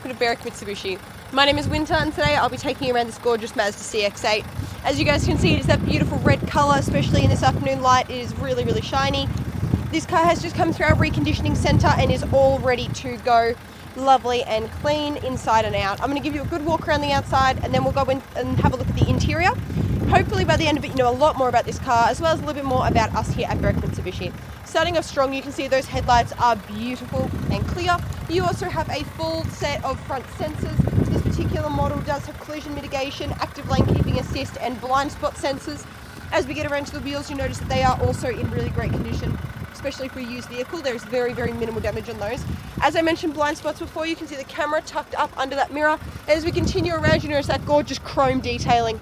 welcome to Berwick Mitsubishi. My name is Winter and today I'll be taking you around this gorgeous Mazda CX-8. As you guys can see, it's that beautiful red colour, especially in this afternoon light. It is really, really shiny. This car has just come through our reconditioning centre and is all ready to go. Lovely and clean inside and out. I'm going to give you a good walk around the outside and then we'll go in and have a look at the interior. Hopefully by the end of it you know a lot more about this car as well as a little bit more about us here at Berwick Mitsubishi. Starting off strong, you can see those headlights are beautiful and clear. You also have a full set of front sensors. This particular model does have collision mitigation, active lane keeping assist and blind spot sensors. As we get around to the wheels, you notice that they are also in really great condition, especially for a used vehicle. There's very, very minimal damage on those. As I mentioned, blind spots before, you can see the camera tucked up under that mirror. As we continue around, you notice that gorgeous chrome detailing.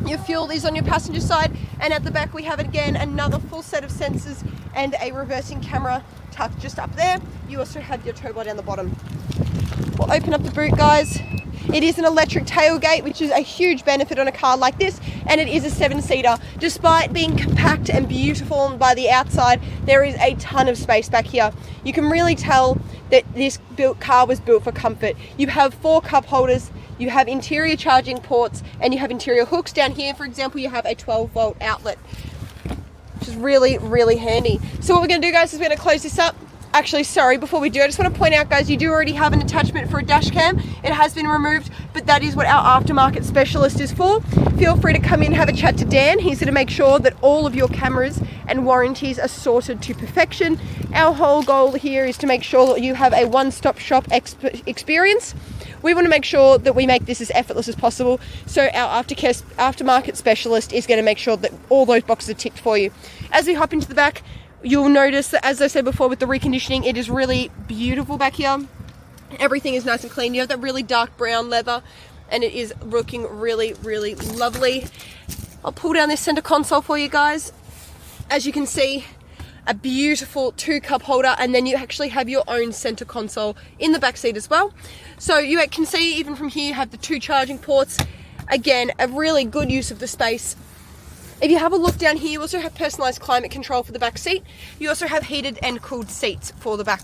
Your fuel is on your passenger side, and at the back we have again another full set of sensors and a reversing camera tucked just up there. You also have your tow bar down the bottom. We'll open up the boot, guys. It is an electric tailgate, which is a huge benefit on a car like this, and it is a 7-seater. Despite being compact and beautiful by the outside, there is a ton of space back here. You can really tell that this car was built for comfort. You have 4 cup holders, you have interior charging ports, and you have interior hooks. Down here, for example, you have a 12-volt outlet, which is really, really handy. So what we're going to do, guys, is we're going to close this up. Actually, sorry, before we do, I just want to point out, guys, you do already have an attachment for a dash cam. It has been removed, but that is what our aftermarket specialist is for. Feel free to come in and have a chat to Dan. He's going to make sure that all of your cameras and warranties are sorted to perfection. Our whole goal here is to make sure that you have a one-stop shop experience. We want to make sure that we make this as effortless as possible. So our aftermarket specialist is going to make sure that all those boxes are ticked for you. As we hop into the back, you'll notice that, as I said before, with the reconditioning, it is really beautiful back here. Everything is nice and clean. You have that really dark brown leather and it is looking really, really lovely. I'll pull down this center console for you guys. As you can see, a beautiful 2-cup holder, and then you actually have your own center console in the back seat as well. So you can see even from here you have the 2 charging ports. Again, a really good use of the space. If you have a look down here, you also have personalized climate control for the back seat. You also have heated and cooled seats for the back,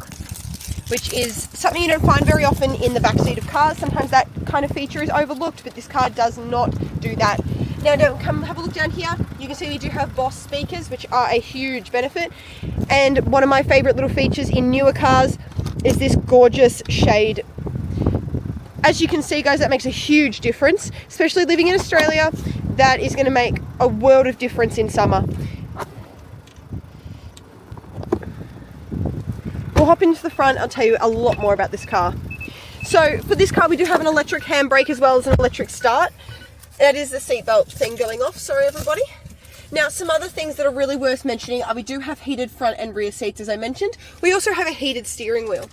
which is something you don't find very often in the back seat of cars. Sometimes that kind of feature is overlooked, but this car does not do that. Now, come have a look down here. You can see we do have Boss speakers, which are a huge benefit. And one of my favorite little features in newer cars is this gorgeous shade. As you can see, guys, that makes a huge difference, especially living in Australia. That is going to make a world of difference in summer. We'll hop into the front. I'll tell you a lot more about this car. So for this car, we do have an electric handbrake as well as an electric start. That is the seatbelt thing going off. Sorry, everybody. Now, some other things that are really worth mentioning are we do have heated front and rear seats, as I mentioned. We also have a heated steering wheel.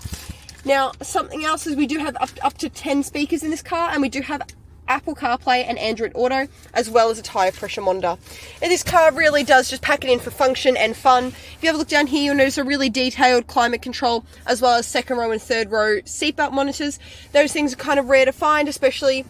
Now, something else is we do have up to 10 speakers in this car, and we do have Apple CarPlay and Android Auto, as well as a tyre pressure monitor. And this car really does just pack it in for function and fun. If you have a look down here, you'll notice a really detailed climate control, as well as 2nd row and 3rd row seatbelt monitors. Those things are kind of rare to find, especially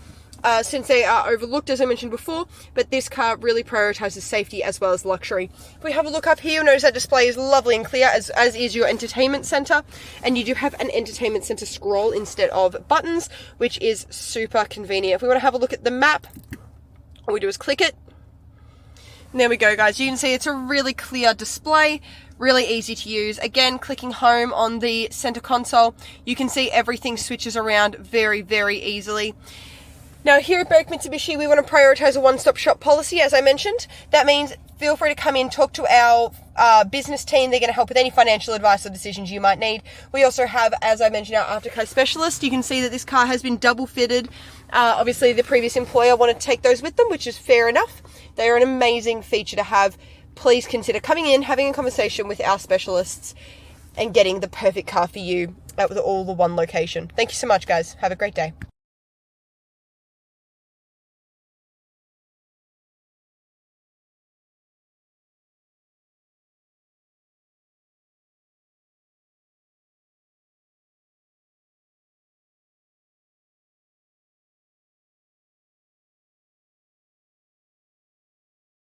since they are overlooked, as I mentioned before, but this car really prioritizes safety as well as luxury. If we have a look up here, you'll notice that display is lovely and clear, as is your entertainment center, and you do have an entertainment center scroll instead of buttons, which is super convenient. If we want to have a look at the map, all we do is click it, and there we go, guys. You can see it's a really clear display, really easy to use. Again, clicking home on the center console, you can see everything switches around very, very easily. Now, here at Berwick Mitsubishi, we want to prioritise a one-stop shop policy, as I mentioned. That means feel free to come in, talk to our business team. They're going to help with any financial advice or decisions you might need. We also have, as I mentioned, our aftercare specialist. You can see that this car has been double fitted. Obviously, the previous employer wanted to take those with them, which is fair enough. They are an amazing feature to have. Please consider coming in, having a conversation with our specialists, and getting the perfect car for you at all the one location. Thank you so much, guys. Have a great day.